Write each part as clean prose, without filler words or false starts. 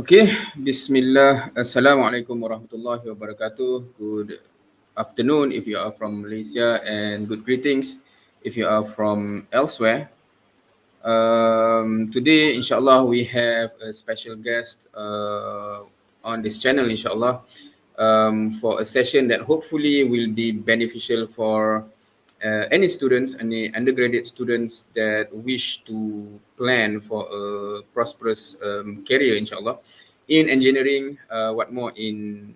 Okay, Bismillah. Assalamualaikum warahmatullahi wabarakatuh. Good afternoon if you are from Malaysia, and good greetings if you are from elsewhere. Today, inshallah, we have a special guest on this channel, inshallah, for a session that hopefully will be beneficial for any students, any undergraduate students that wish to plan for a prosperous career, inshallah, in engineering, what more in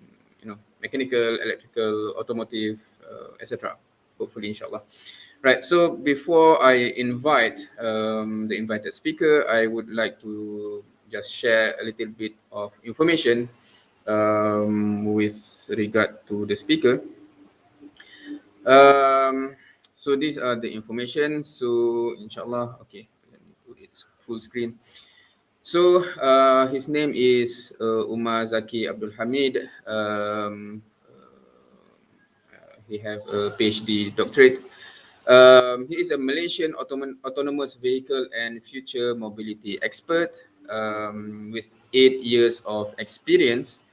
mechanical, electrical, automotive, etc. Hopefully, inshallah. Right. So before I invite the invited speaker, I would like to just share a little bit of information with regard to the speaker. So these are the information. So inshallah, okay, let me put it full screen. So his name is Umar Zakir Abdul Hamid. He have a PhD doctorate. He is a Malaysian autonomous vehicle and future mobility expert with 8 years of experience.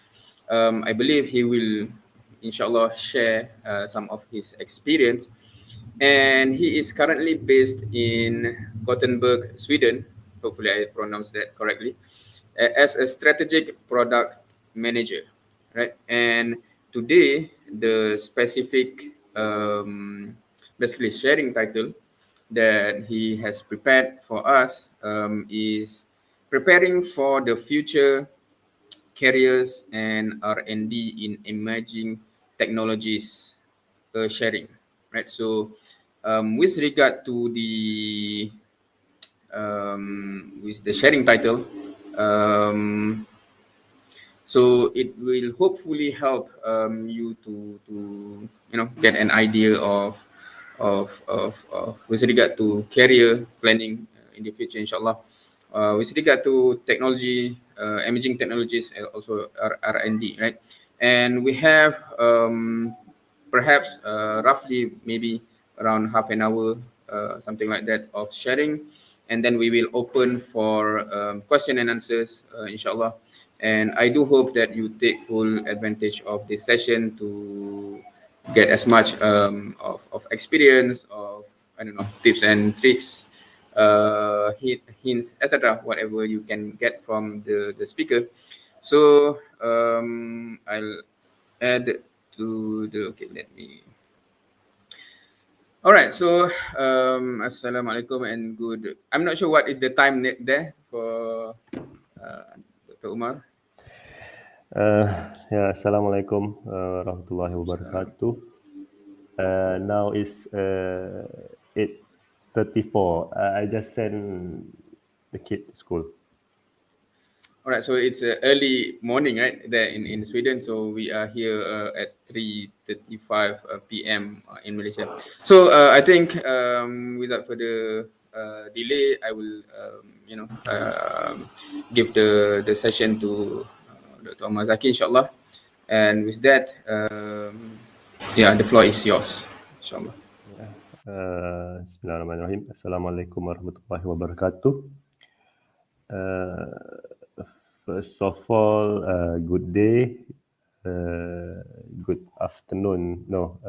I believe he will, inshallah, share some of his experience. And he is currently based in Gothenburg, Sweden. Hopefully, I pronounced that correctly. As a strategic product manager, right? And today, the specific, basically sharing title that he has prepared for us is preparing for the future careers and R&D in emerging technologies sharing, right? So, with regard to the with the sharing title, so it will hopefully help you to get an idea of with regard to career planning in the future, inshallah. With regard to technology, emerging technologies, and also R&D, right? And we have perhaps roughly maybe around half an hour, something like that, of sharing, and then we will open for question and answers, inshallah. And I do hope that you take full advantage of this session to get as much of experience, of, I don't know, tips and tricks, hints, etc., whatever you can get from the speaker. So I'll add to the, okay, let me. All right, so assalamualaikum and good. I'm not sure what is the time there for Dr. Umar. Assalamualaikum warahmatullahi wabarakatuh. Now is 8:34. I just sent the kid to school. All right, so it's early morning, right, there in Sweden. So we are here at 3:35 p.m. In Malaysia. So I think without further delay, I will give the session to Dr. Umar Zakir, inshallah. And with that, yeah, the floor is yours, inshallah. Bismillahirrahmanirrahim. Assalamualaikum warahmatullahi wabarakatuh. First of all, good day, good afternoon. No,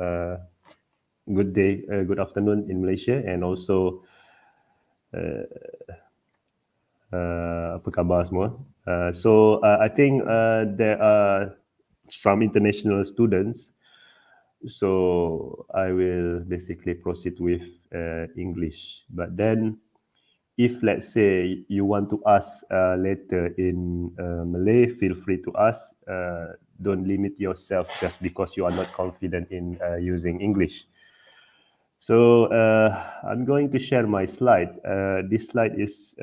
good day, good afternoon in Malaysia, and also apa khabar semua? So I think there are some international students, so I will basically proceed with English. But then, if let's say you want to ask later in Malay, feel free to ask. Don't limit yourself just because you are not confident in using English. So I'm going to share my slide. This slide is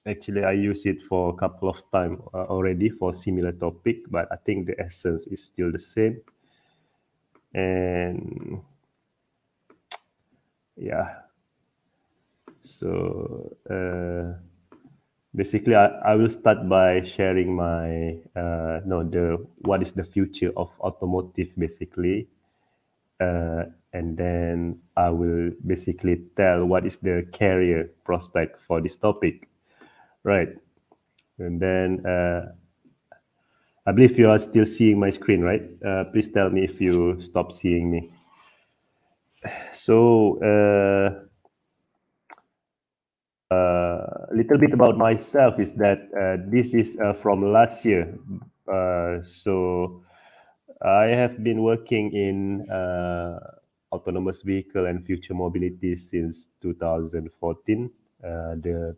actually I use it for a couple of times already for similar topic, but I think the essence is still the same. And yeah. So basically, I will start by sharing my what is the future of automotive basically, and then I will basically tell what is the career prospect for this topic, right? And then I believe you are still seeing my screen, right? Please tell me if you stop seeing me. So a little bit about myself is that this is from last year. So I have been working in autonomous vehicle and future mobility since 2014, the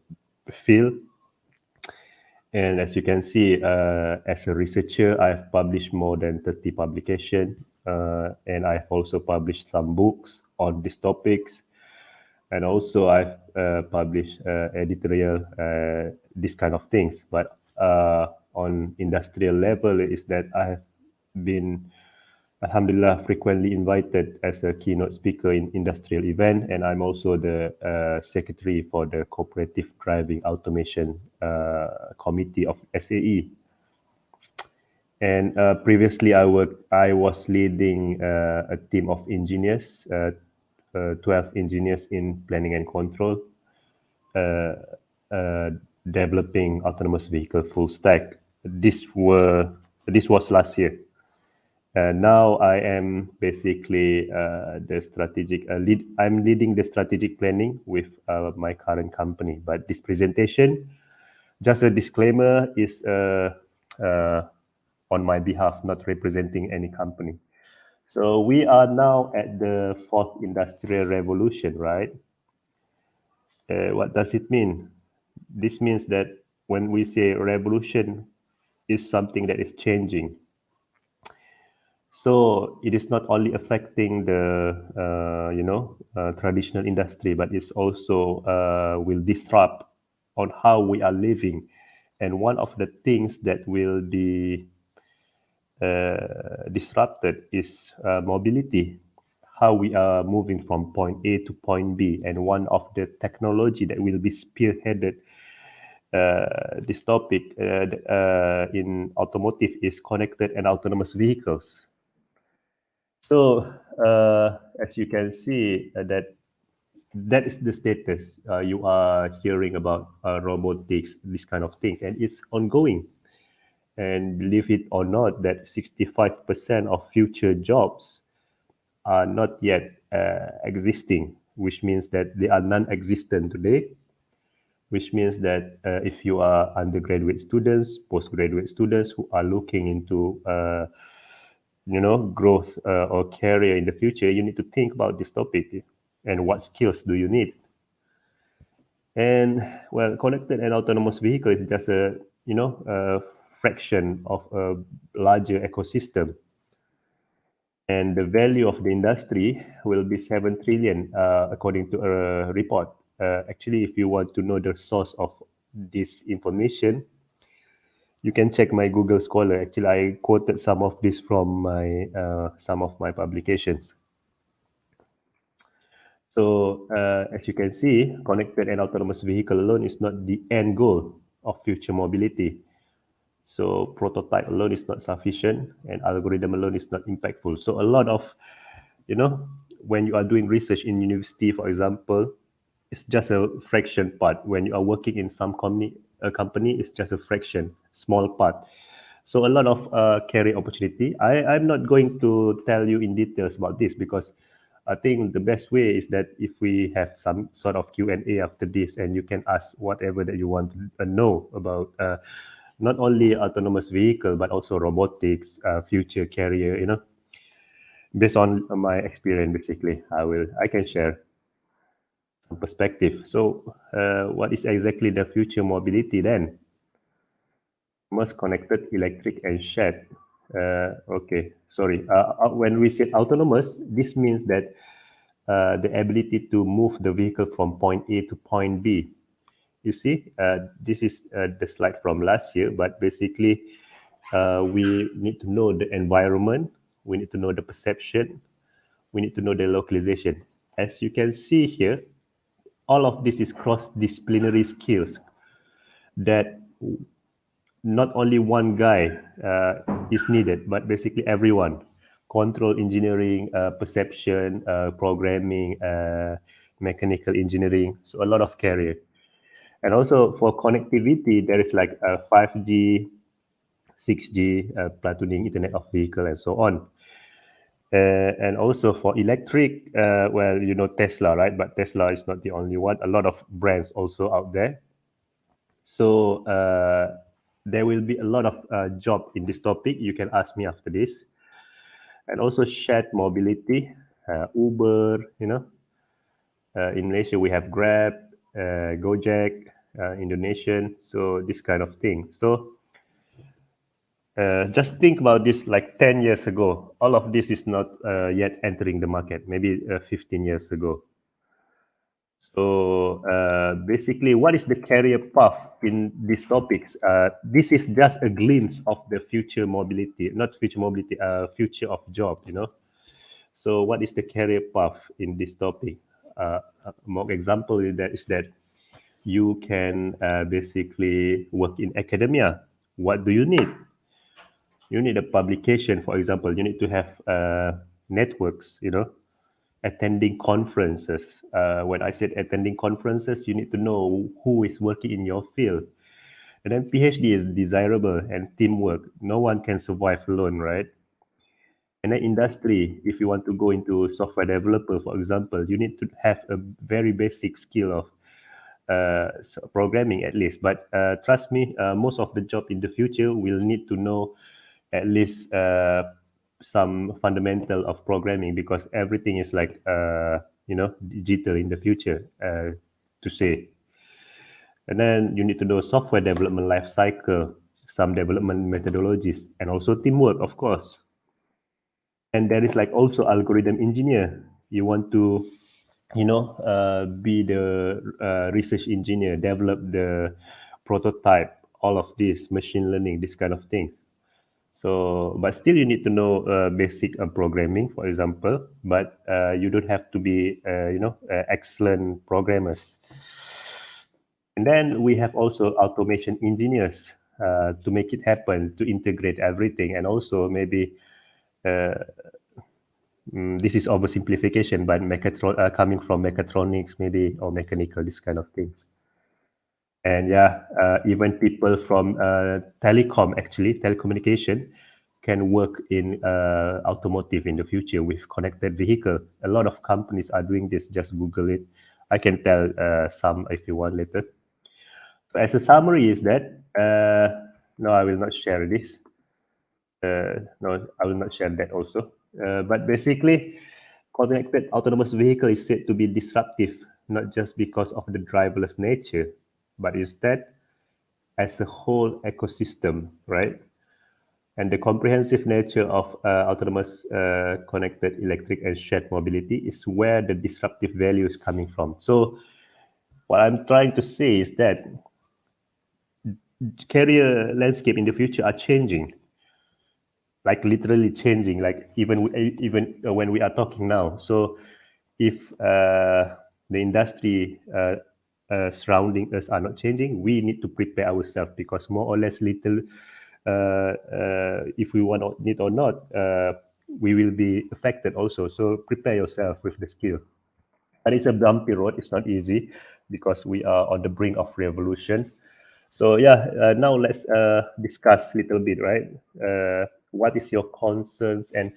field. And as you can see, as a researcher, I've published more than 30 publications, and I've also published some books on these topics. And also I've published editorial, this kind of things. But on industrial level is that I have been, alhamdulillah, frequently invited as a keynote speaker in industrial event, and I'm also the secretary for the cooperative driving automation committee of SAE. And previously, I was leading a team of engineers, 12 engineers in planning and control, developing autonomous vehicle full stack. This was last year. Now I am basically the strategic lead. I'm leading the strategic planning with my current company. But this presentation, just a disclaimer, is on my behalf, not representing any company. So we are now at the fourth industrial revolution, right? What does it mean? This means that when we say revolution is something that is changing. So it is not only affecting the traditional industry, but it's also will disrupt on how we are living. And one of the things that will be disrupted is mobility, how we are moving from point A to point B. And one of the technology that will be spearheaded this topic in automotive is connected and autonomous vehicles. So as you can see, that is the status. You are hearing about robotics, these kind of things, and it's ongoing. And believe it or not, that 65% of future jobs are not yet existing, which means that they are non-existent today. Which means that if you are undergraduate students, postgraduate students who are looking into growth or career in the future, you need to think about this topic and what skills do you need. And well, connected and autonomous vehicle is just a fraction of a larger ecosystem. And the value of the industry will be 7 trillion, according to a report. Actually, if you want to know the source of this information, you can check my Google Scholar. Actually, I quoted some of this from some of my publications. So as you can see, connected and autonomous vehicle alone is not the end goal of future mobility. So prototype alone is not sufficient, and algorithm alone is not impactful. So a lot of, when you are doing research in university, for example, it's just a fraction part. When you are working in some company, it's just a fraction, small part. So a lot of career opportunity. I'm not going to tell you in details about this because I think the best way is that if we have some sort of Q&A after this, and you can ask whatever that you want to know about not only autonomous vehicle, but also robotics, future career, based on my experience, basically, I can share some perspective. So what is exactly the future mobility then? Most connected, electric, and shared. Okay, sorry. When we say autonomous, this means that the ability to move the vehicle from point A to point B. You see, this is the slide from last year, but basically we need to know the environment, we need to know the perception, we need to know the localization. As you can see here, all of this is cross-disciplinary skills that not only one guy is needed, but basically everyone. Control engineering, perception, programming, mechanical engineering, so a lot of career. And also for connectivity, there is like 5G, 6G, platooning, Internet of Vehicle, and so on. And also for electric, well, you know Tesla, right? But Tesla is not the only one. A lot of brands also out there. So there will be a lot of job in this topic. You can ask me after this. And also shared mobility, Uber, you know. In Malaysia, we have Grab, Gojek, Indonesian. So this kind of thing. So just think about this like 10 years ago. All of this is not yet entering the market, maybe 15 years ago. So basically, what is the career path in these topics? This is just a glimpse of the future mobility, not future mobility, future of job, you know. So what is the career path in this topic? A more example is that you can basically work in academia. What do you need? You need a publication, for example. You need to have networks, you know, attending conferences. When I said attending conferences, you need to know who is working in your field. And then PhD is desirable and teamwork. No one can survive alone, right? And then industry, if you want to go into software developer, for example, you need to have a very basic skill of programming at least. But trust me, most of the job in the future will need to know at least some fundamental of programming, because everything is like you know, digital in the future, to say. And then you need to know software development life cycle, some development methodologies, and also teamwork, of course. And there is like also algorithm engineer. You want to, you know, be the research engineer, develop the prototype, all of this machine learning, this kind of things. So, but still you need to know basic programming, for example, but you don't have to be, you know, excellent programmers. And then we have also automation engineers to make it happen, to integrate everything, and also maybe this is oversimplification, but coming from mechatronics maybe, or mechanical, this kind of things. And yeah, even people from telecom, actually telecommunication, can work in automotive in the future with connected vehicle. A lot of companies are doing this. Just Google it. I can tell some if you want later. So as a summary is that no, I will not share this. No, I will not share that also. But basically, connected autonomous vehicle is said to be disruptive, not just because of the driverless nature, but instead as a whole ecosystem, right? And the comprehensive nature of autonomous, connected, electric, and shared mobility is where the disruptive value is coming from. So, what I'm trying to say is that career landscape in the future are changing, like literally changing, like even when we are talking now. So, if the industry surrounding us are not changing, we need to prepare ourselves, because more or less little, if we want or need or not, we will be affected also. So prepare yourself with the skill. But it's a bumpy road. It's not easy because we are on the brink of revolution. So yeah, now let's discuss a little bit, right? What is your concerns and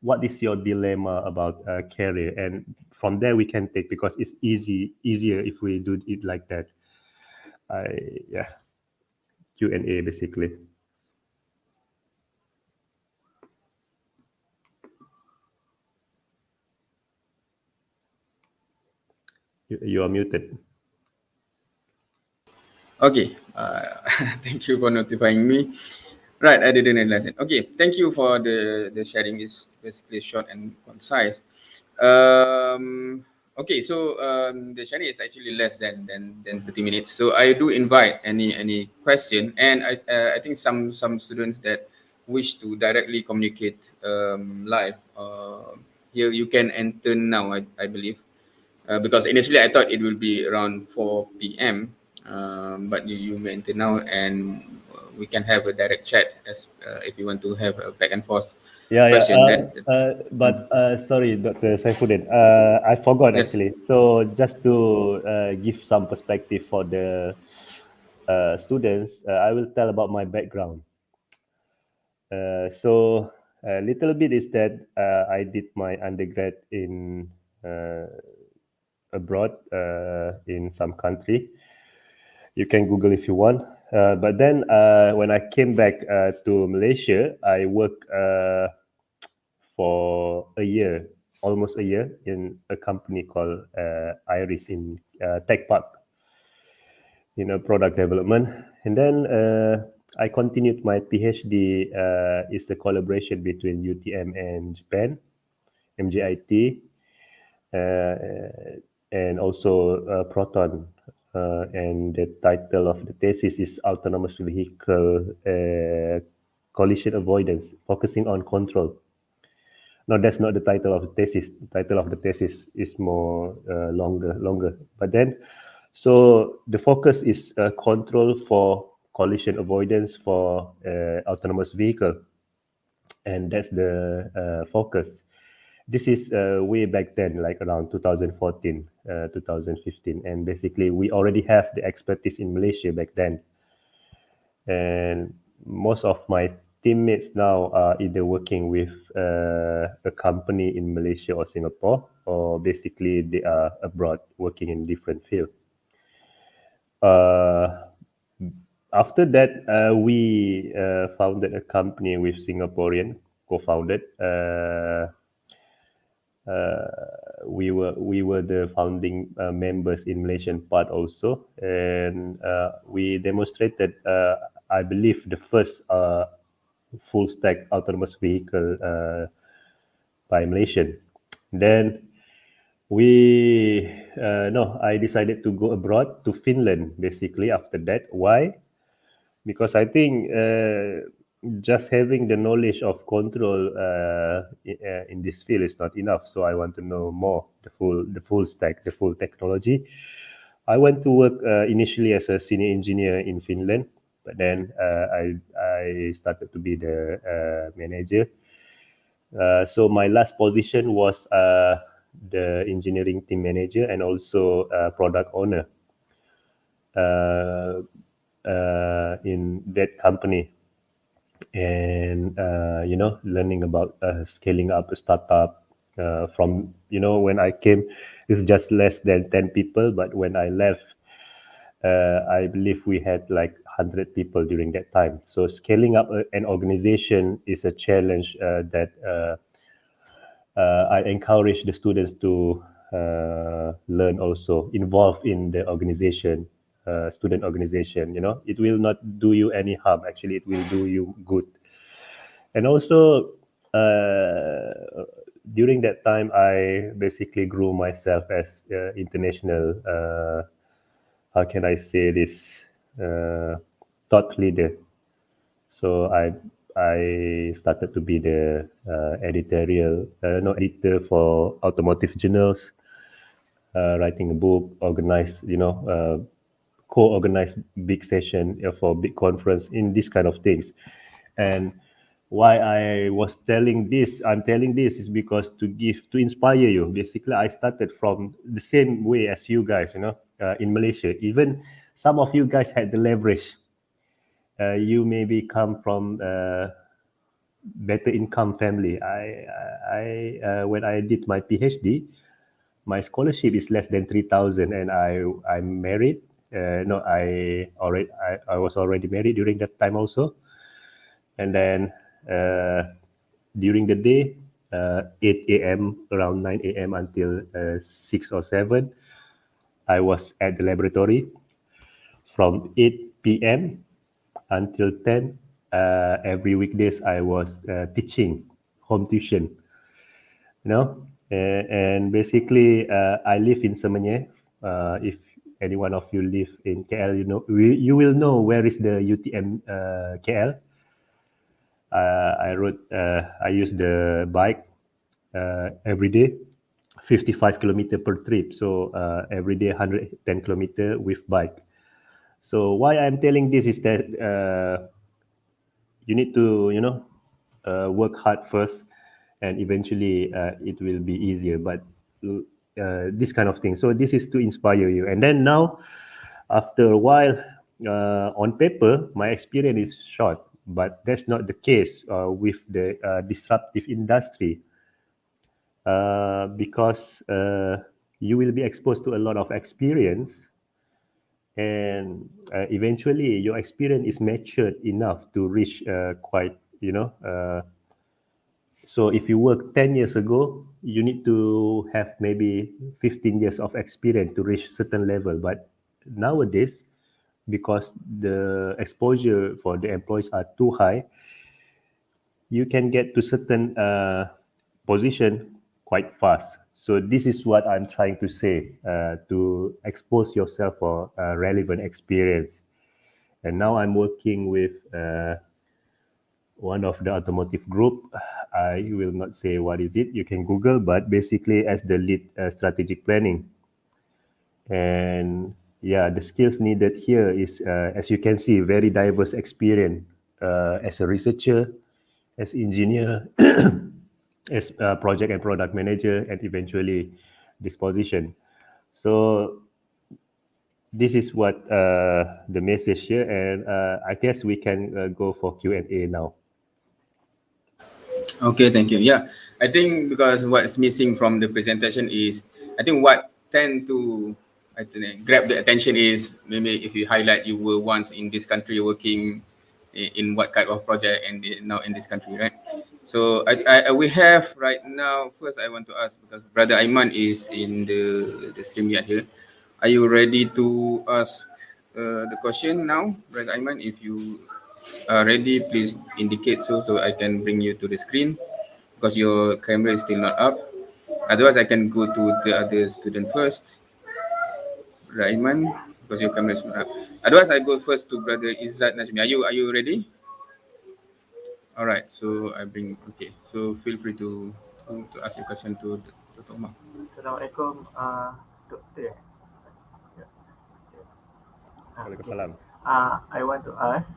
what is your dilemma about career? And from there we can take, because it's easier if we do it like that. Yeah, Q&A basically. You are muted. Okay, thank you for notifying me. Right, I didn't realize it. Okay, thank you for the sharing. It's basically short and concise. Okay, so the sharing is actually less than 30 minutes. So I do invite any question, and I think some students that wish to directly communicate live. Here you can enter now, I believe. Because initially I thought it will be around 4 p.m. But you may enter now, and we can have a direct chat as if you want to have a back and forth Yeah, yeah. question. Then, But sorry, Dr. Saifuddin. I forgot yes, actually. So just to give some perspective for the students, I will tell about my background. So a little bit is that I did my undergrad in uh, abroad in some country. You can Google if you want. But then when I came back to Malaysia, I worked for a year, almost a year, in a company called Iris in Tech Park, product development. And then I continued my PhD. It's a collaboration between UTM and Japan, MJIT, uh, and also Proton. And the title of the thesis is Autonomous Vehicle Collision Avoidance, focusing on control. No, that's not the title of the thesis. The title of the thesis is more longer. But then, so the focus is control for collision avoidance for autonomous vehicle, and that's the focus. This is way back then, like around 2014, 2015, and basically we already have the expertise in Malaysia back then, and most of my teammates now are either working with a company in Malaysia or Singapore, or basically they are abroad working in different field. Uh, After that, we founded a company with Singaporean co-founded. We were the founding members in Malaysian part also, and we demonstrated, I believe, the first full stack autonomous vehicle by Malaysian. Then we no, I decided to go abroad to Finland. Basically, after that, why? Because I think just having the knowledge of control in this field is not enough. So I want to know more, the full stack, the full technology. I went to work initially as a senior engineer in Finland, but then I started to be the manager. So my last position was the engineering team manager and also product owner uh, in that company, and learning about scaling up a startup from when I came, it's just less than 10 people, but when I left, I believe we had like 100 people during that time. So scaling up an organization is a challenge that I encourage the students to learn, also involve in the organization, student organization. It will not do you any harm. Actually, it will do you good. And also, during that time, I basically grew myself as international. How can I say this? Thought leader. So I started to be the editorial, no editor for automotive journals, writing a book, organize, co-organize big session for big conference in this kind of things. And why I'm telling this is because to inspire you. Basically, I started from the same way as you guys, in Malaysia. Even some of you guys had the leverage. You maybe come from better income family. When I did my PhD, my scholarship is less than 3,000, and I'm married. No, I was already married during that time also, and then during the day, 8 a.m. around 9 a.m. until 6 or 7, I was at the laboratory from 8 p.m. until 10. Every weekdays I was teaching home tuition, and basically I live in Semenyih. If any one of you live in KL, you will know where is the UTM KL. I use the bike every day, 55 kilometer per trip. So every day 110 kilometer with bike. So why I'm telling this is that you need to work hard first, and eventually it will be easier. But this kind of thing. So this is to inspire you. And then now, after a while, on paper, my experience is short, but that's not the case with the disruptive industry, because you will be exposed to a lot of experience, and eventually your experience is matured enough to reach quite, so if you work 10 years ago, you need to have maybe 15 years of experience to reach certain level. But nowadays, because the exposure for the employees are too high, you can get to certain position quite fast. So this is what I'm trying to say, to expose yourself for relevant experience. And now I'm working with one of the automotive group. I will not say what is it. You can Google, but basically as the lead strategic planning. And yeah, the skills needed here is, as you can see, very diverse experience as a researcher, as engineer, as a project and product manager, and eventually this position. So this is what the message here, and I guess we can go for Q&A now. Okay, thank you. Yeah, I think because what's missing from the presentation is, I think what tend to, I think, grab the attention is maybe if you highlight you were once in this country working in what kind of project and now in this country, right? So we have right now. First, I want to ask because Brother Aiman is in the stream yet here. Are you ready to ask the question now, Brother Aiman? If you are ready, please indicate so I can bring you to the screen because your camera is still not up. Otherwise, I can go to the other student first, Raiman, because your camera is not up. Otherwise, I go first to Brother Izzat Najmi. Are you ready? All right. So I bring. Okay. So feel free to ask your question to Dr. Umar. Assalamualaikum, Doktor. Ya, okay. Waalaikumsalam. I want to ask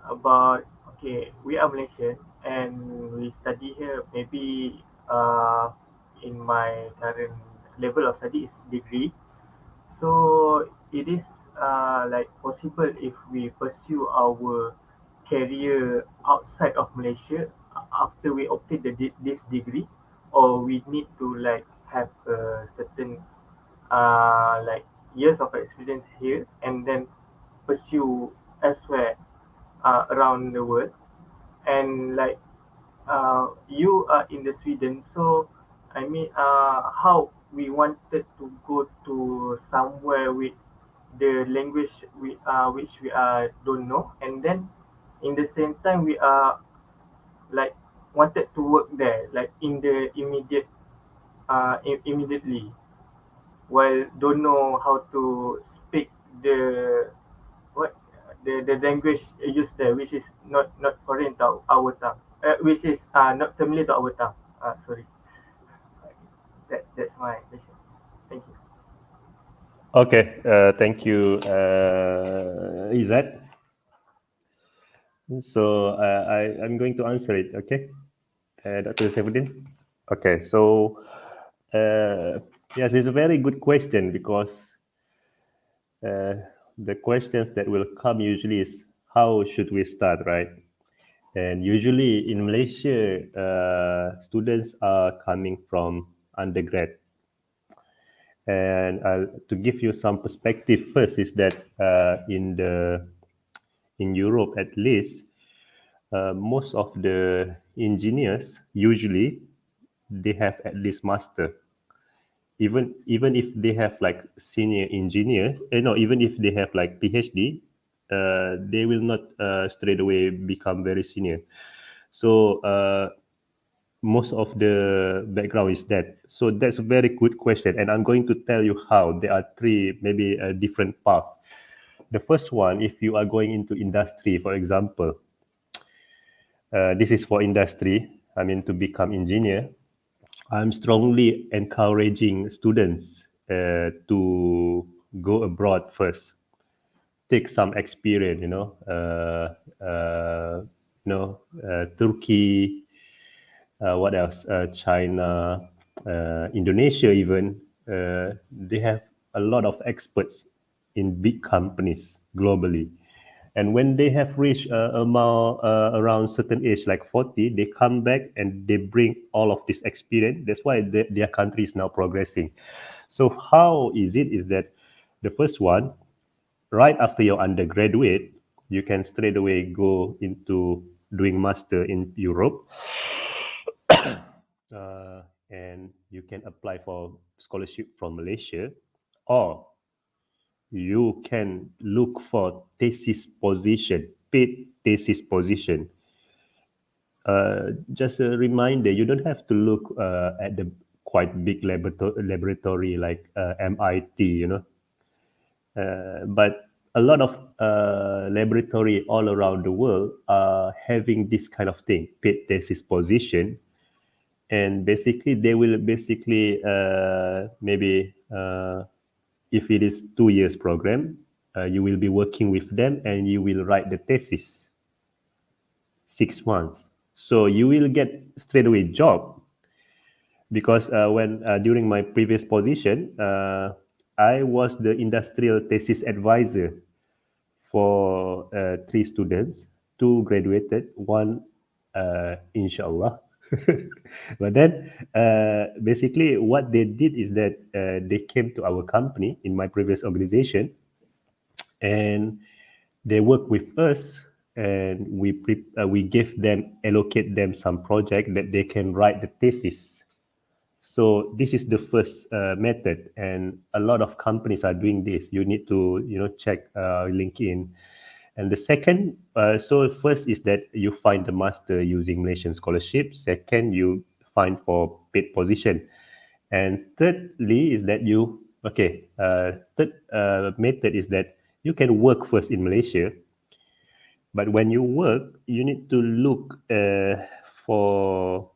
about, okay, we are Malaysian and we study here. Maybe in my current level of study is degree. So it is like possible if we pursue our career outside of Malaysia after we obtain this degree, or we need to like have a certain like years of experience here and then pursue elsewhere around the world. And like you are in the Sweden, so I mean, how we wanted to go to somewhere with the language which we don't know, and then in the same time we are like wanted to work there, like in the immediately, while don't know how to speak the what the language used there, which is not foreign to our tongue, which is not familiar to our tongue. Sorry, that's my question. Thank you. Okay, thank you, Izzat. So I'm going to answer it, okay? Dr. Saifuddin? Okay, so yes, it's a very good question because the questions that will come usually is how should we start, right? And usually in Malaysia, students are coming from undergrad. And to give you some perspective first is that in Europe at least, most of the engineers usually they have at least master. Even if they have like senior engineer, no, even if they have like PhD, they will not straight away become very senior. So most of the background is that. So that's a very good question, and I'm going to tell you how. There are three maybe different paths. The first one, if you are going into industry, for example, this is for industry. I mean, to become engineer, I'm strongly encouraging students to go abroad first, take some experience. Turkey, What else? China, Indonesia, even they have a lot of experts in big companies globally. And when they have reached around certain age, like 40, they come back and they bring all of this experience. That's why their country is now progressing. So how is it? Is that the first one? Right after your undergraduate, you can straight away go into doing master in Europe, and you can apply for scholarship from Malaysia, or you can look for thesis position, paid thesis position. Just a reminder, you don't have to look at the quite big laboratory like MIT, but a lot of laboratory all around the world are having this kind of thing, paid thesis position, and basically they will basically maybe if it is 2 years program, you will be working with them and you will write the thesis 6 months. So you will get straight away job, because when during my previous position, I was the industrial thesis advisor for 3 students. 2 graduated, one inshallah. But then basically what they did is that they came to our company in my previous organization, and they work with us, and we give them, allocate them some project that they can write the thesis. So this is the first method, and a lot of companies are doing this. You need to check LinkedIn. And the second, so first is that you find the master using Malaysian scholarship. Second, you find for paid position. And thirdly is that third method is that you can work first in Malaysia. But when you work, you need to look for,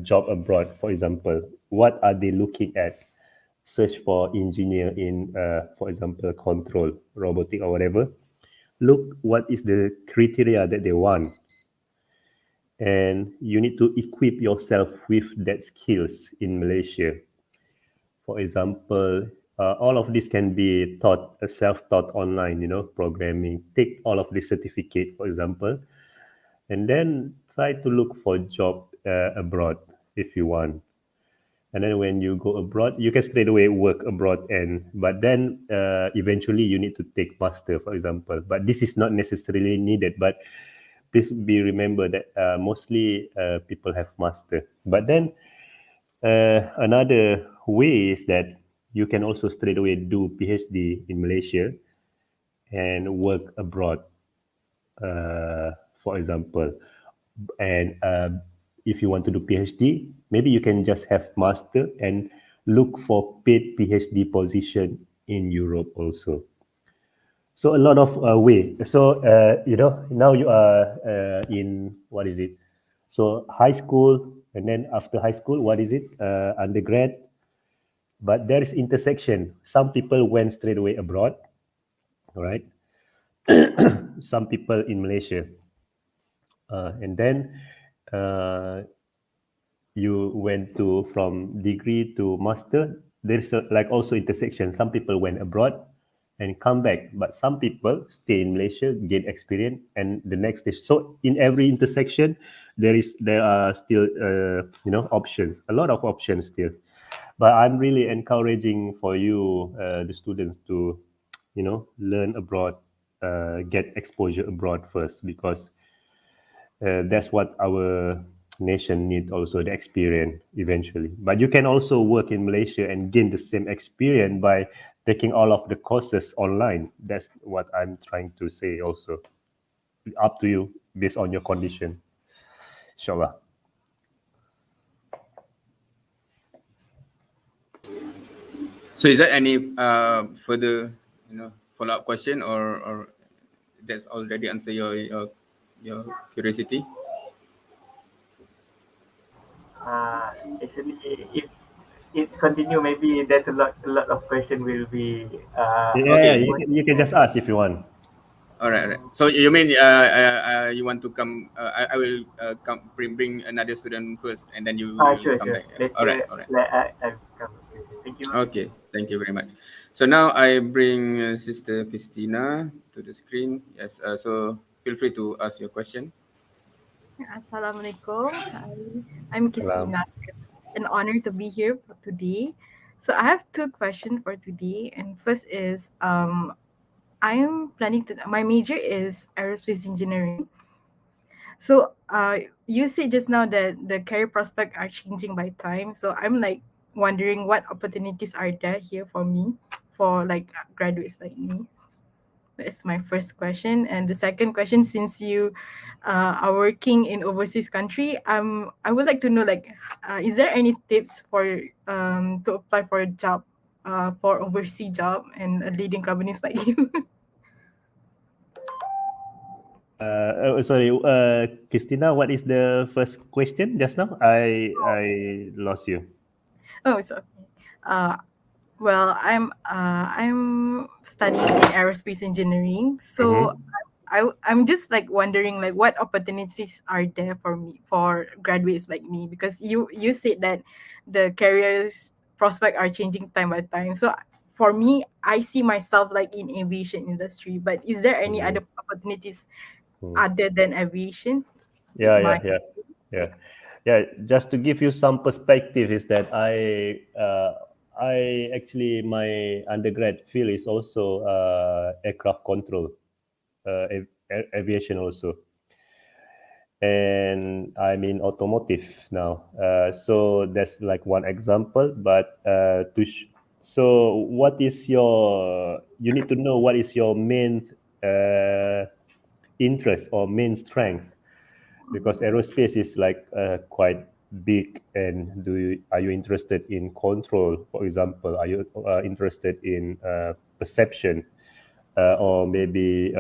job abroad. For example, what are they looking at? Search for engineer in, for example, control, robotic or whatever. Look what is the criteria that they want, and you need to equip yourself with that skills in Malaysia. For example, all of this can be taught, self-taught online, programming. Take all of this certificate, for example, and then try to look for job abroad if you want. And then when you go abroad, you can straight away work abroad, but then eventually you need to take master, for example. But this is not necessarily needed. But please be remember that mostly people have master. But then another way is that you can also straight away do PhD in Malaysia and work abroad, for example. And if you want to do PhD, maybe you can just have master and look for paid PhD position in Europe also. So a lot of way. So now you are in, what is it? So high school, and then after high school, what is it? Undergrad. But there is intersection. Some people went straight away abroad, all right? Some people in Malaysia. And then you went to from degree to master. There's also intersection. Some people went abroad and come back, but some people stay in Malaysia, gain experience, and the next stage. So in every intersection, there are still options, a lot of options still. But I'm really encouraging for you, the students, to learn abroad, get exposure abroad first, because that's what our nation need, also the experience eventually. But you can also work in Malaysia and gain the same experience by taking all of the courses online. That's what I'm trying to say also. Up to you, based on your condition. Inshallah. So is there any further follow-up question, or that's already answer your curiosity? Actually, if it continue, maybe there's a lot of question will be Yeah, Okay. you can just ask if you want. All right, all right. So you mean you want to come? I will bring another student first, and then you Sure, come sure. back. Yeah. All right, Later, all right. I come. Thank you. Okay, thank you very much. So now I bring Sister Christina to the screen. Yes. So feel free to ask your question. Assalamualaikum. Hi, I'm Salam. Christina. It's an honor to be here for today. So I have two questions for today, and first is I'm planning to. My major is aerospace engineering. So you said just now that the career prospect are changing by time. So I'm like wondering what opportunities are there here for me, for like graduates like me. That's my first question. And the second question, since you are working in overseas country, I would like to know like, is there any tips for to apply for a job, for overseas job and leading companies like you? Sorry, Christina, what is the first question just now? I lost you. Oh, so uh, well, I'm studying in aerospace engineering, so Mm-hmm. I'm just like wondering like what opportunities are there for me for graduates like me, because you said that the careers prospect are changing time by time. So for me, I see myself like in aviation industry, but is there any Mm-hmm. other opportunities other than aviation? Like Yeah, my yeah, yeah, yeah, yeah. Just to give you some perspective, is that I actually my undergrad field is also aircraft control, aviation also, and I'm in automotive now. So that's like one example. But so what is your? You need to know what is your main uh, interest or main strength, because aerospace is like quite big. And are you interested in control, for example? Are you interested in perception, or maybe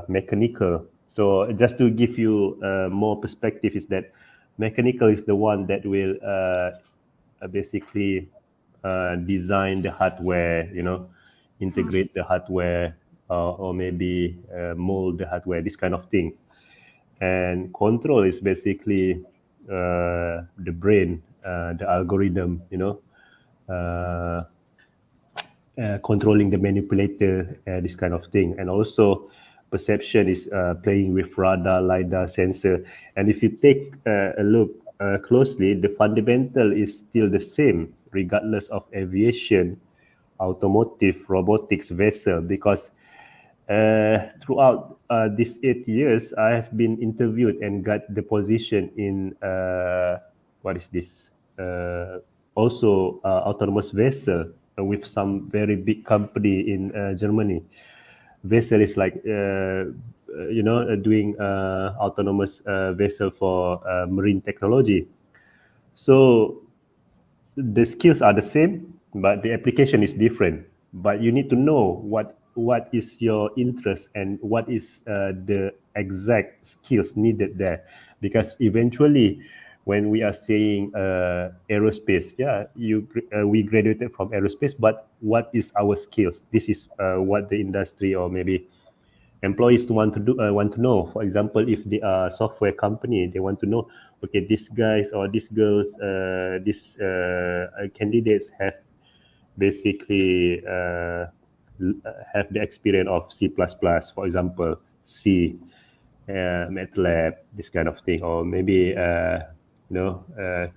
mechanical? So just to give you more perspective, is that mechanical is the one that will basically design the hardware, integrate the hardware, or maybe mold the hardware, this kind of thing. And control is basically the brain, the algorithm, uh, controlling the manipulator, this kind of thing. And also perception is playing with radar, lidar, sensor. And if you take a look closely, the fundamental is still the same regardless of aviation, automotive, robotics, vessel. Because throughout these 8 years, I have been interviewed and got the position in what is this? Also autonomous vessel with some very big company in Germany. Vessel is like doing autonomous vessel for marine technology. So the skills are the same, but the application is different. But you need to know what is your interest and what is the exact skills needed there, because eventually, when we are saying aerospace, yeah, we graduated from aerospace, but what is our skills? This is what the industry or maybe employees want to know. For example, if they are software company, they want to know, okay, these guys or these girls, these candidates have basically have the experience of C++, for example, C, MATLAB, this kind of thing, or maybe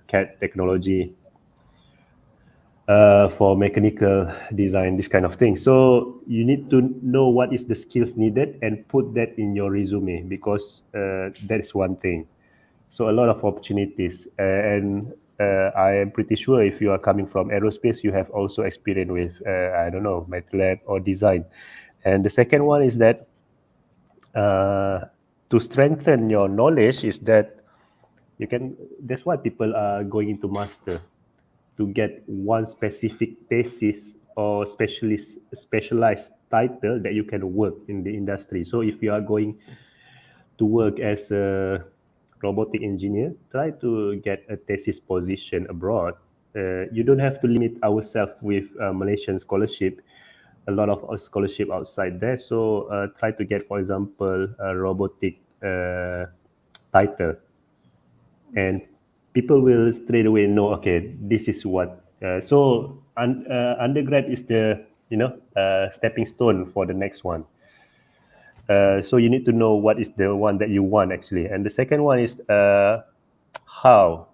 CAD technology, for mechanical design, this kind of thing. So you need to know what is the skills needed and put that in your resume, because that is one thing. So a lot of opportunities, and I am pretty sure if you are coming from aerospace, you have also experience with I don't know, MATLAB or design. And the second one is that to strengthen your knowledge is that you can. That's why people are going into master, to get one specific thesis or specialized title that you can work in the industry. So if you are going to work as a robotic engineer, try to get a thesis position abroad. You don't have to limit ourselves with Malaysian scholarship. a lot of scholarship outside there. So try to get, for example, a robotic title, and people will straight away know, okay, this is what. Undergrad is the stepping stone for the next one. So you need to know what is the one that you want actually, and the second one is how.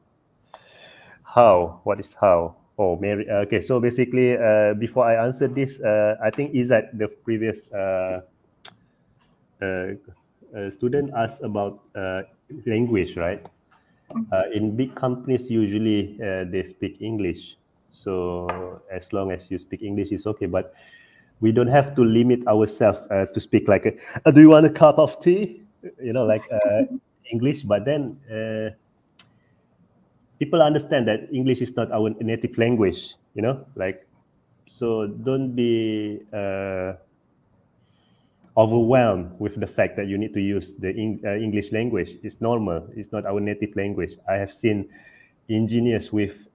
How? What is how? Oh, Mary. Okay, so basically, before I answer this, I think Izzat, the previous student, asked about language, right? In big companies, usually they speak English. So as long as you speak English, it's okay. But we don't have to limit ourselves to speak like, "Do you want a cup of tea?" Like English. But then people understand that English is not our native language. So don't be overwhelmed with the fact that you need to use the English language. It's normal. It's not our native language. I have seen engineers with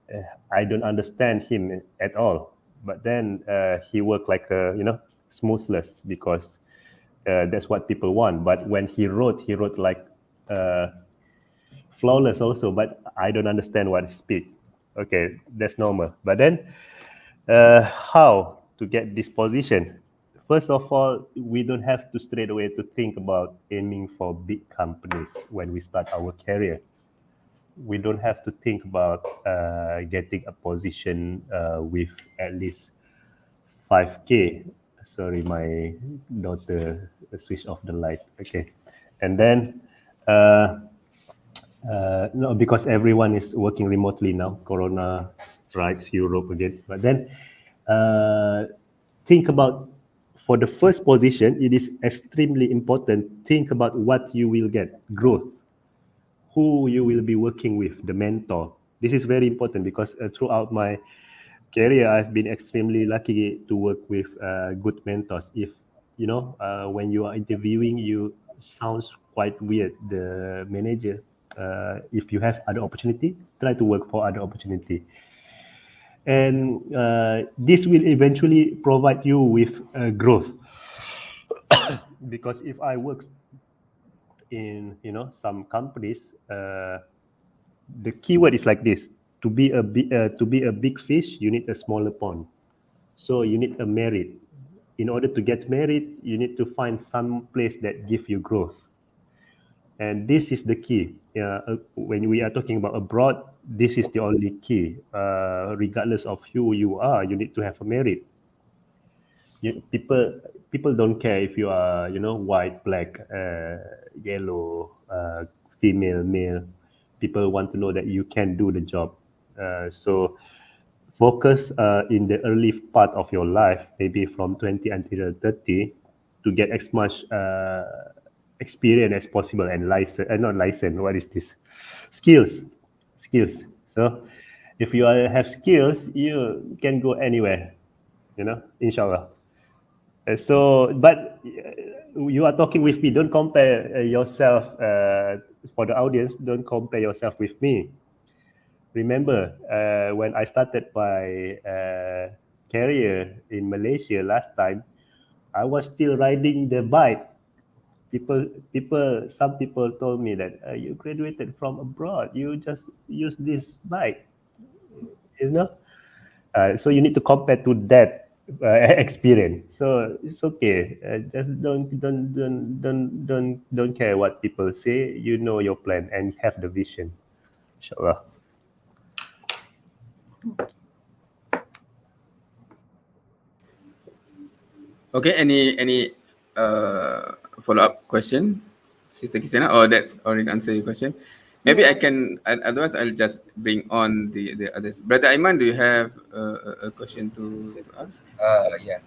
I don't understand him at all, but then he worked like smoothless because that's what people want. But when he wrote like flawless also. But I don't understand what he speak. Okay, that's normal. But then how to get this position? First of all, we don't have to straight away to think about aiming for big companies when we start our career. We don't have to think about getting a position with at least 5K. Sorry, my daughter switched off the light. Okay, and then no, because everyone is working remotely now. Corona strikes Europe again. But then think about, for the first position, it is extremely important. Think about what you will get, growth, who you will be working with, the mentor. This is very important because throughout my career, I've been extremely lucky to work with good mentors. If when you are interviewing, you sounds quite weird, the manager. If you have other opportunity, try to work for other opportunity, and this will eventually provide you with growth. Because if I work in some companies, the keyword is like this: to be a big fish, you need a smaller pond. So you need a merit. In order to get merit, you need to find some place that give you growth. And this is the key. When we are talking about abroad, this is the only key. Regardless of who you are, you need to have a merit. People don't care if you are white, black, yellow, female, male. People want to know that you can do the job. So focus in the early part of your life, maybe from 20 until 30, to get as much experience as possible, and not license. What is this? Skills. So if you have skills, you can go anywhere. Inshallah. But you are talking with me. Don't compare yourself for the audience. Don't compare yourself with me. Remember, when I started my career in Malaysia last time, I was still riding the bike. Some people told me that you graduated from abroad. You just use this bike, so you need to compare to that experience. So it's okay. Just don't care what people say. You know your plan and have the vision. Inshallah. Okay, any follow-up question, Sister Kisana, or that's already answered your question? Maybe I can, otherwise I'll just bring on the others. Brother Aiman, do you have a question to ask? Yeah.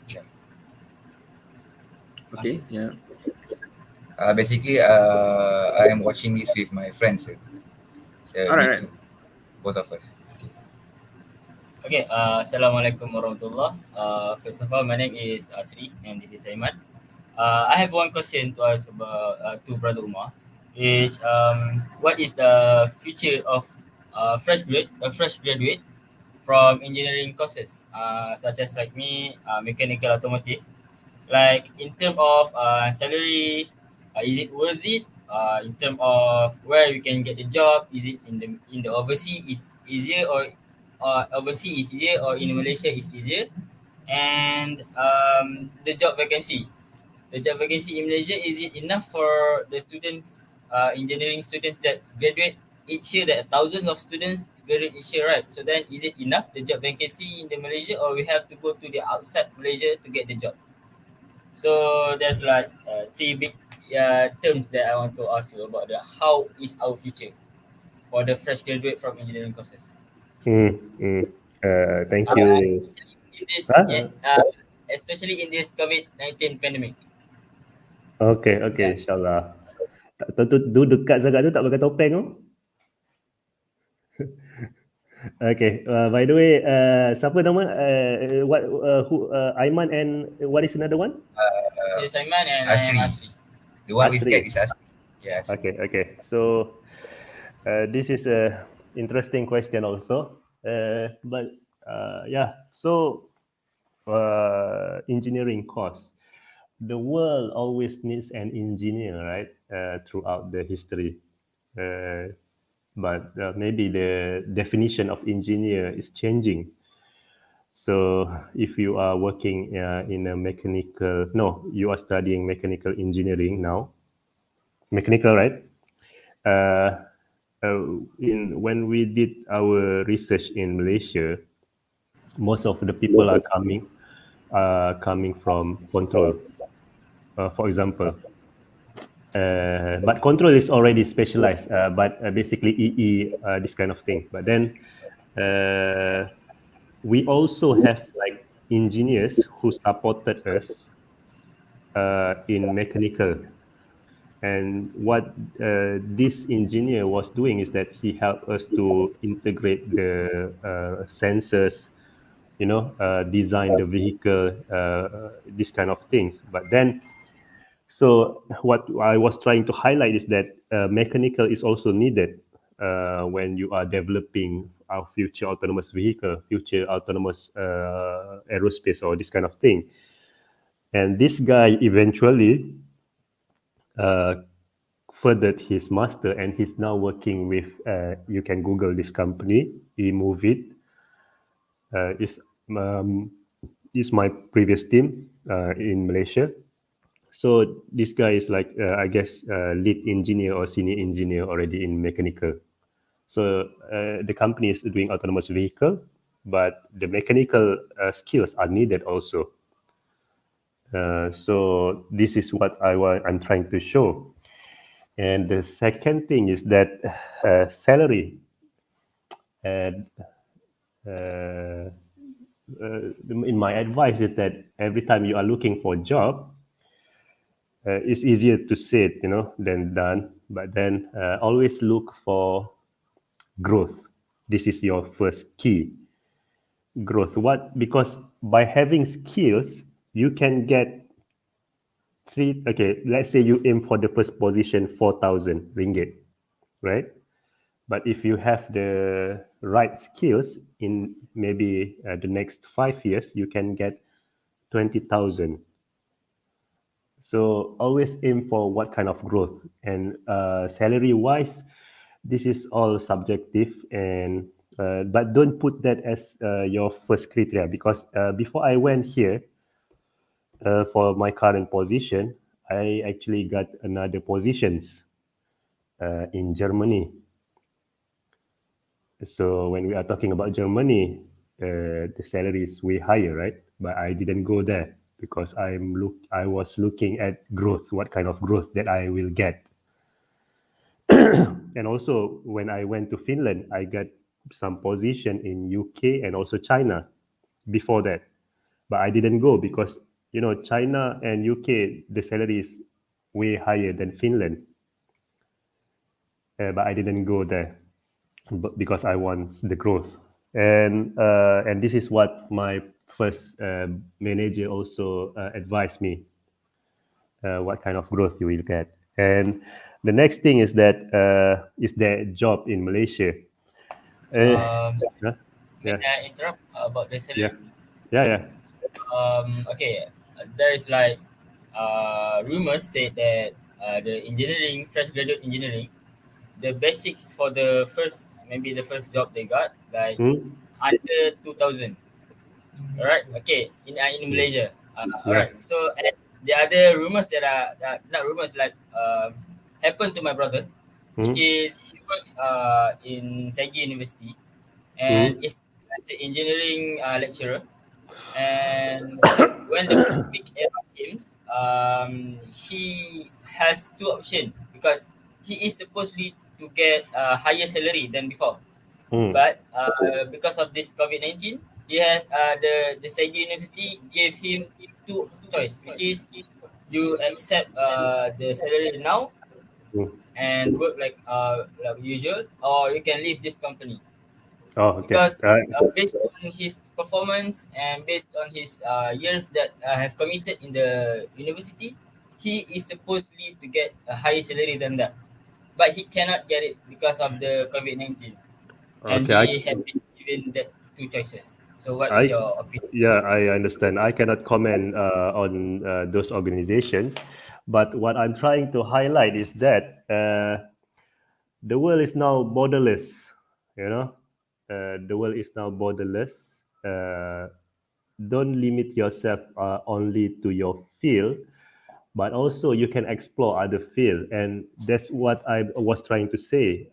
Okay, yeah. Basically, I am watching this with my friends. So All right. both of us. Okay, Assalamualaikum warahmatullah. First of all, my name is Asri and this is Aiman. I have one question to ask about to Brother Umar. What is the future of fresh graduate from engineering courses, such as like me, mechanical automotive. Like in terms of salary, is it worth it? In terms of where we can get the job, is it in the overseas is easier, or overseas is easier, or in Malaysia is easier? And the job vacancy. The job vacancy in Malaysia, is it enough for the students, engineering students that graduate each year? That thousands of students graduate each year, right? So then, is it enough, the job vacancy in the Malaysia, or we have to go to the outside Malaysia to get the job? So there's like three big terms that I want to ask you about the how is our future for the fresh graduate from engineering courses. Thank you. In this, Huh? especially in this COVID-19 pandemic. Okay, Yeah. insyaAllah. Tu dekat sangat tu tak pakai topeng tu. Okay, by the way, siapa nama? Aiman, and what is another one? This is Aiman and I am Asri. Asri. The one with Asri. cat is Asri. Yes. Okay. So this is a interesting question also. But so engineering course. The world always needs an engineer, right? Throughout the history. But maybe the definition of engineer is changing. So if you are working in a you are studying mechanical engineering now. Mechanical, right? When we did our research in Malaysia, most of the people are coming from control. For example, but control is already specialized, but basically EE, this kind of thing. But then we also have like engineers who supported us in mechanical. And what this engineer was doing is that he helped us to integrate the sensors, design the vehicle, this kind of things. But then, so what I was trying to highlight is that mechanical is also needed when you are developing our future autonomous vehicle, future autonomous aerospace, or this kind of thing. And this guy eventually furthered his master, and he's now working with, you can Google this company, eMoveit. Is my previous team in Malaysia. So this guy is like, I guess, lead engineer or senior engineer already in mechanical. So the company is doing autonomous vehicle, but the mechanical skills are needed also. So this is what I'm trying to show. And the second thing is that salary. And in my advice is that every time you are looking for a job, it's easier to say it, than done. But then always look for growth. This is your first key. Growth. What? Because by having skills, you can get let's say you aim for the first position, 4,000 ringgit, right? But if you have the right skills, in maybe the next 5 years, you can get 20,000. So always aim for what kind of growth. And salary wise, this is all subjective, and but don't put that as your first criteria, because before I went here for my current position, I actually got another positions in Germany. So when we are talking about Germany, the salary is way higher, right? But I didn't go there because I was looking at growth, what kind of growth that I will get. And also when I went to Finland, I got some position in UK and also China before that. But I didn't go because, China and UK, the salary is way higher than Finland. But I didn't go there because I want the growth. And this is what my first manager also advised me, what kind of growth you will get. And the next thing is that is there a job in Malaysia? Um, Huh? May Yeah. I interrupt about the Yeah. salary? Yeah. Okay, there is like rumors say that the engineering, fresh graduate engineering, the basics for the first, maybe the first job they got, like Hmm? under 2,000. All right. Okay. In Yeah. Malaysia. All Yeah. right. So and the other rumors that not rumors, like happened to my brother, which Hmm? is he works in Sagi University and Hmm? is as an engineering lecturer. And when the pandemic era comes, he has two options because he is supposedly to get a higher salary than before. Hmm. But because of this COVID-19, he has the Segi University gave him two choice, which is you accept the salary now Hmm. and work like usual, or you can leave this company Oh, okay. because based on his performance and based on his years that have committed in the university, he is supposedly to get a higher salary than that, but he cannot get it because of the COVID-19, and Okay. he had been given that two choices. So, what is I, your opinion? yeah, I understand. I cannot comment on those organizations, but what I'm trying to highlight is that the world is now borderless. You know, the world is now borderless. Don't limit yourself only to your field, but also you can explore other field, and that's what I was trying to say.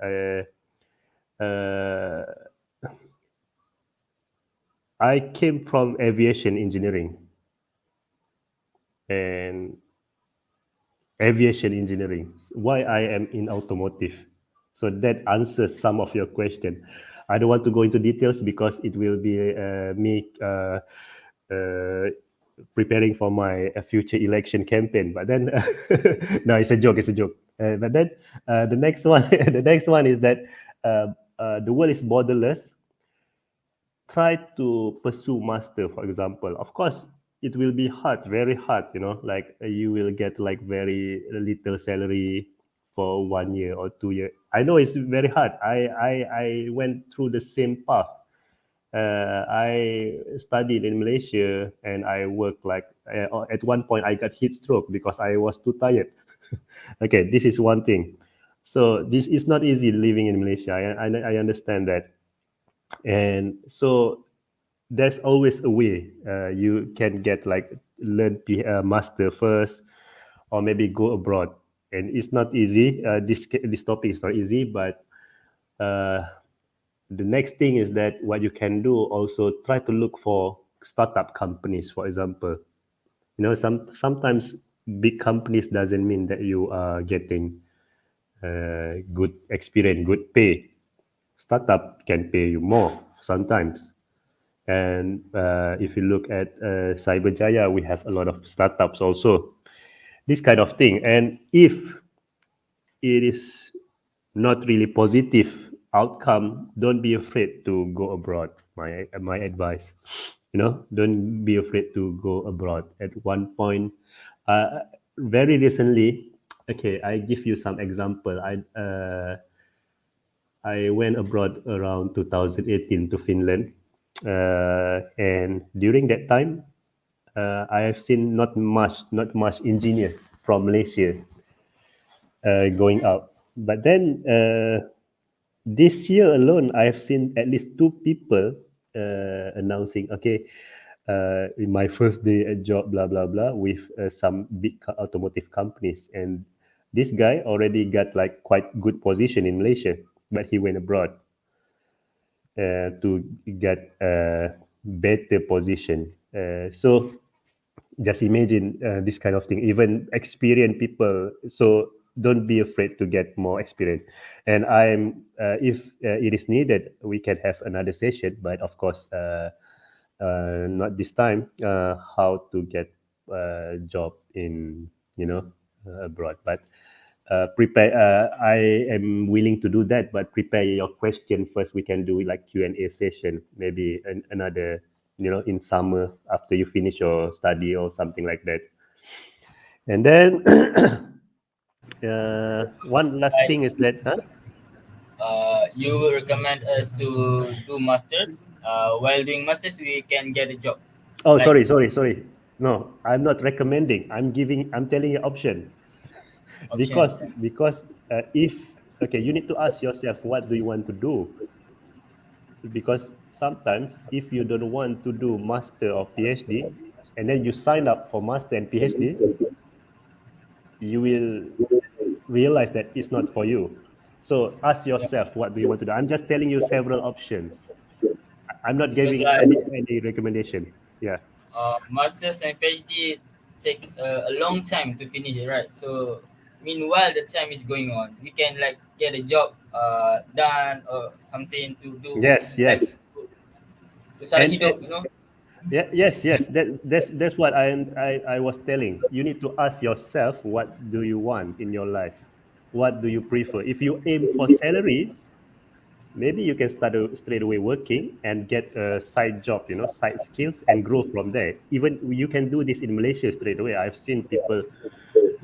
I came from aviation engineering, and aviation engineering. Why I am in automotive? So that answers some of your question. I don't want to go into details because it will be me uh, preparing for my future election campaign. But then, no, it's a joke. It's a joke. But then the next one, the next one is that the world is borderless. Try to pursue master, for example. Of course, it will be hard, very hard, like you will get like very little salary for 1 year or 2 year. I know it's very hard. I went through the same path. I studied in Malaysia and I worked like at one point I got heat stroke because I was too tired. Okay, this is one thing. So this is not easy living in Malaysia. I understand that. And so there's always a way. You can get like learn master first, or maybe go abroad. And it's not easy. This topic is not easy, but uh, the next thing is that what you can do also try to look for startup companies, for example. Sometimes big companies doesn't mean that you are getting good experience, good pay. Startup can pay you more sometimes. And if you look at Cyberjaya, we have a lot of startups also. This kind of thing. And if it is not really positive outcome, don't be afraid to go abroad. My advice, don't be afraid to go abroad. At one point, very recently, okay, I give you some example. I went abroad around 2018 to Finland, and during that time, I have seen not much engineers from Malaysia going out. But then this year alone, I have seen at least two people announcing, okay, in my first day at job, blah blah blah, with some big automotive companies, and this guy already got like quite good position in Malaysia, but he went abroad to get a better position. So just imagine this kind of thing. Even experienced people, so don't be afraid to get more experience. And if it is needed, we can have another session. But of course, not this time. How to get a job in abroad, but prepare. I am willing to do that, but prepare your question first. We can do like Q&A session, maybe another, in summer after you finish your study or something like that. And then one last Like thing is that, huh? you would recommend us to do masters. While doing masters, we can get a job. Oh, Like sorry. No, I'm not recommending. I'm telling you option. option. Because if okay, you need to ask yourself what do you want to do, because sometimes if you don't want to do master or PhD and then you sign up for master and PhD, you will realize that it's not for you. So ask yourself what do you want to do. I'm just telling you several options. I'm not Because giving like any recommendation. Yeah. masters and PhD take a long time to finish it, right? So meanwhile the time is going on, we can like get a job done or something to do, Yes, like yes. to start And hidup, you know. yeah, yes. That's what I was telling. You need to ask yourself what do you want in your life? What do you prefer? If you aim for salary, maybe you can start straight away working and get a side job, side skills and grow from there. Even you can do this in Malaysia straight away. I've seen people.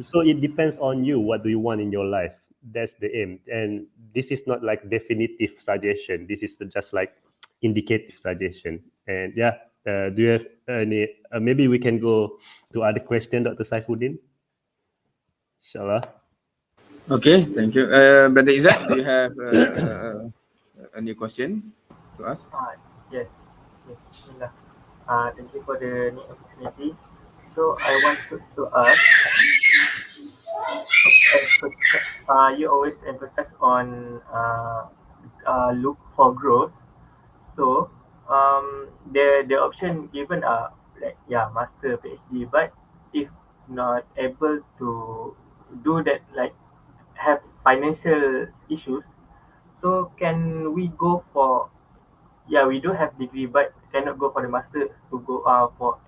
So it depends on you. What do you want in your life? That's the aim. And this is not like definitive suggestion. This is just like indicative suggestion. And yeah, do you have any? Maybe we can go to other question, Dr. Saifuddin. Inshallah. Okay, thank you. Brother Izzat, do you have a new question to ask? Yes. Okay, Bismillah. Thank you for the new opportunity. So I wanted to ask, you always emphasize on look for growth. So the option given are like master PhD, but if not able to do that, like have financial issues, so can we go for, we do have degree but cannot go for the master to go for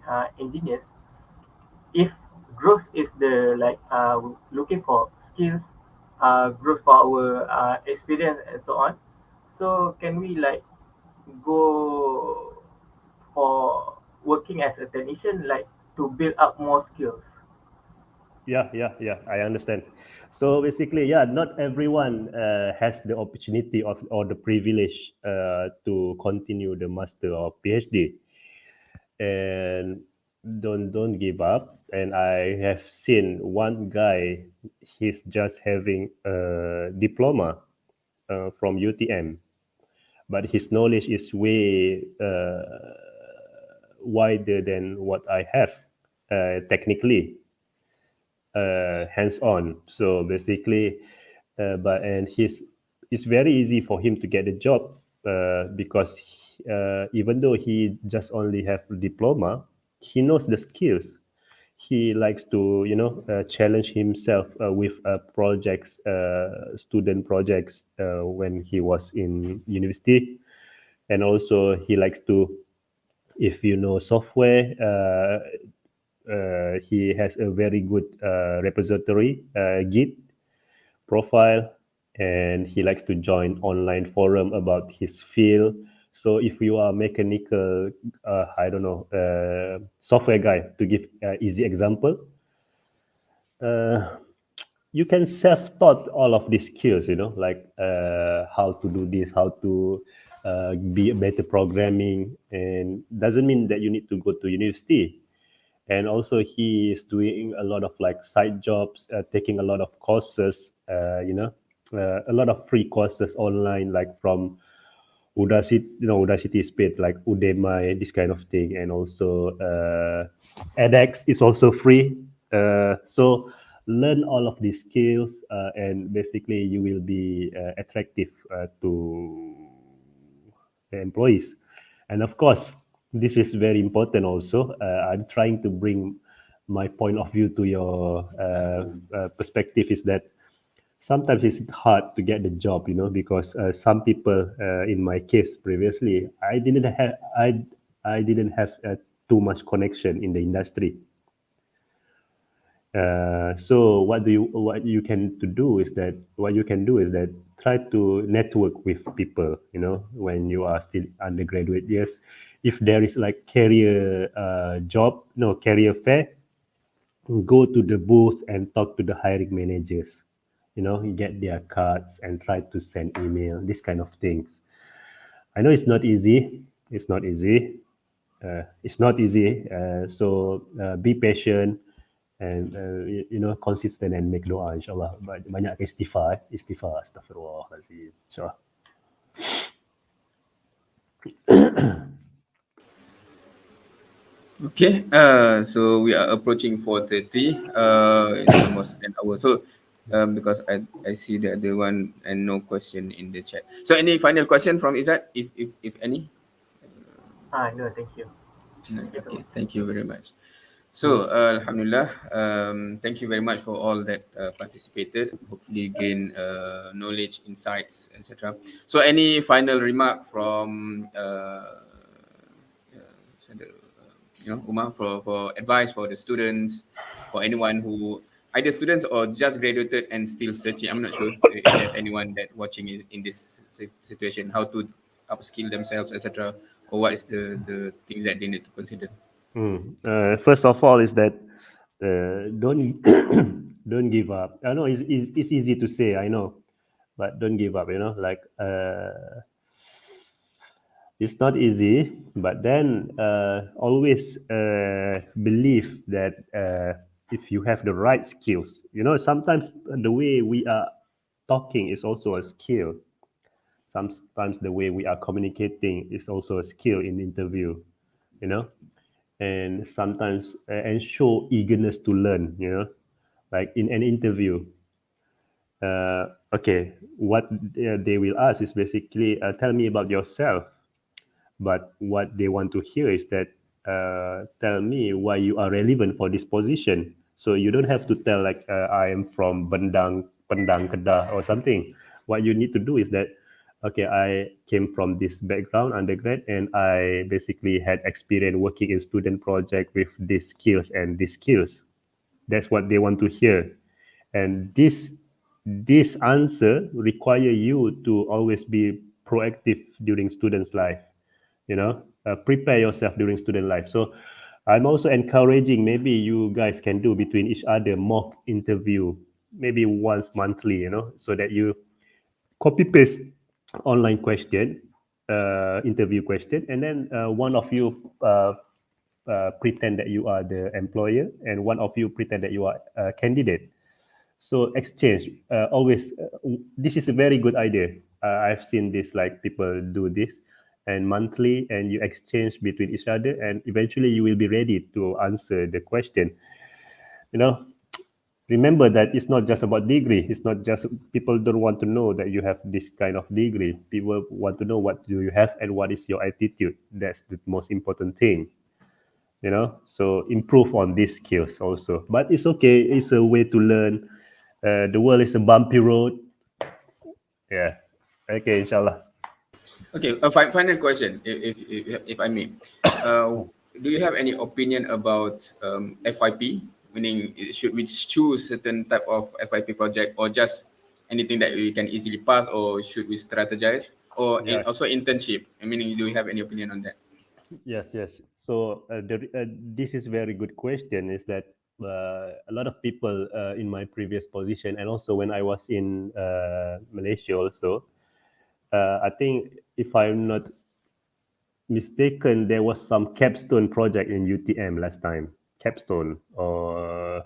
engineers. If growth is the like looking for skills, growth for our experience and so on, so can we like go for working as a technician, like to build up more skills? Yeah. I understand. So basically, yeah, not everyone has the opportunity of or the privilege to continue the master or PhD, and don't give up. And I have seen one guy, he's just having a diploma from UTM, but his knowledge is way wider than what I have technically, hands on. So basically, but and he's it's very easy for him to get a job because even though he just only have a diploma, he knows the skills. He likes to challenge himself with projects, student projects when he was in university, and also he likes to, if you know software, he has a very good repository, Git profile, and he likes to join online forum about his field. So if you are mechanical, I don't know, software guy, to give easy example, uh, you can self-taught all of these skills, like how to do this, how to be a better programming, and doesn't mean that you need to go to university. And also he is doing a lot of like side jobs, taking a lot of courses, a lot of free courses online, like from Udacity, Udacity is paid, like Udemy, this kind of thing. And also edX is also free. So learn all of these skills, and basically you will be attractive to the employees. And of course, this is very important also. I'm trying to bring my point of view to your perspective, is that sometimes it's hard to get the job, because some people, in my case previously, I didn't have too much connection in the industry. So what you can to do is that what you can do is that try to network with people, when you are still undergraduate years. If there is like career job, career fair, go to the booth and talk to the hiring managers. You get their cards and try to send email, this kind of things. I know it's not easy. It's not easy. It's not easy. So be patient and consistent and make doa, insyaAllah. Banyak istighfar, astaghfirullahaladzim, insyaAllah. Okay, so we are approaching 4:30. It's almost an hour. So, because I see that the one and no question in the chat. So, any final question from Izzat, if any? No, thank you. No, Thank you so okay, much. thank you very much. So, Alhamdulillah, thank you very much for all that participated. Hopefully, gain knowledge, insights, etc. So, any final remark from Umar, for advice for the students, for anyone who either students or just graduated and still searching? I'm not sure if there's anyone that watching in this situation, how to upskill themselves, etc., or what is the things that they need to consider. First of all, is that don't don't give up. I know it's easy to say, I know, but don't give up. Like it's not easy, but then always believe that if you have the right skills, sometimes the way we are talking is also a skill. Sometimes the way we are communicating is also a skill in interview, you know and sometimes and show eagerness to learn, like in an interview. Okay, what they will ask is basically, tell me about yourself. But what they want to hear is that, tell me why you are relevant for this position. So you don't have to tell like, I am from Pendang Kedah or something. What you need to do is that, okay, I came from this background, undergrad, and I basically had experience working in student project with these skills and these skills. That's what they want to hear. And this answer require you to always be proactive during students' life. Prepare yourself during student life. So I'm also encouraging, maybe you guys can do between each other mock interview, maybe once monthly, so that you copy paste online question, interview question, and then one of you pretend that you are the employer, and one of you pretend that you are a candidate. So exchange, always. This is a very good idea. I've seen this, like people do this, and monthly, and you exchange between each other, and eventually you will be ready to answer the question. You know, Remember that it's not just about degree. It's not just, people don't want to know that you have this kind of degree. People want to know what do you have and what is your attitude. That's the most important thing. So improve on these skills also. But it's okay. It's a way to learn. The world is a bumpy road. Yeah. Okay, inshallah. Okay, a final question, if I may. Do you have any opinion about FYP? Meaning, should we choose certain type of FYP project, or just anything that we can easily pass, or should we strategize? Or Yeah. also internship? Meaning, do you have any opinion on that? Yes, yes. So this is very good question. Is that a lot of people in my previous position, and also when I was in Malaysia also, I think if I'm not mistaken, there was some capstone project in UTM last time. Capstone or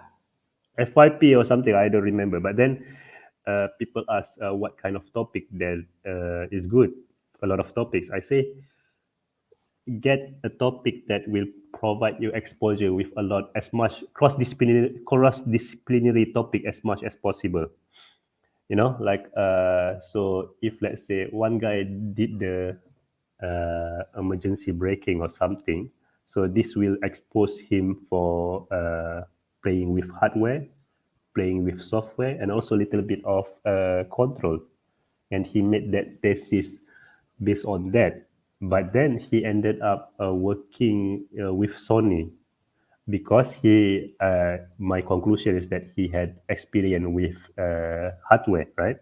FYP or something. I don't remember. But then people ask what kind of topic that is good. A lot of topics. I say, get a topic that will provide you exposure with a lot, as much cross-disciplinary topic as much as possible. Like so if let's say one guy did the emergency braking or something, so this will expose him for playing with hardware, playing with software, and also a little bit of control. And he made that thesis based on that. But then he ended up working with Sony, because my conclusion is that he had experience with hardware, right?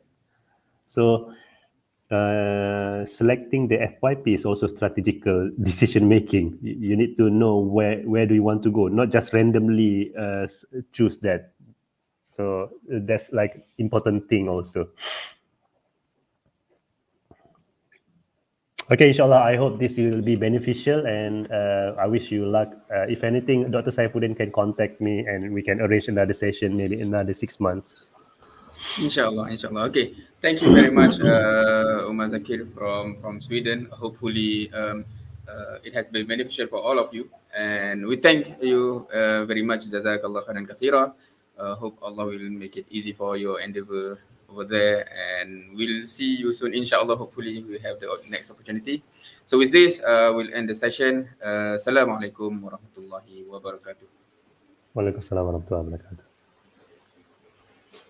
So selecting the FYP is also strategical decision making. You need to know where do you want to go, not just randomly choose that. So that's like important thing also. Okay, inshallah, I hope this will be beneficial, and I wish you luck. If anything, Dr. Saifuddin can contact me and we can arrange another session, maybe another 6 months. Inshallah, inshallah. Okay, thank you very much, Umar Zakir from Sweden. Hopefully, it has been beneficial for all of you, and we thank you very much. Jazakallah khairan kasira. Hope Allah will make it easy for your endeavor over there, and we'll see you soon. Inshallah, hopefully we have the next opportunity. So with this, we'll end the session. Assalamualaikum warahmatullahi wabarakatuh. Waalaikumsalam warahmatullahi wabarakatuh.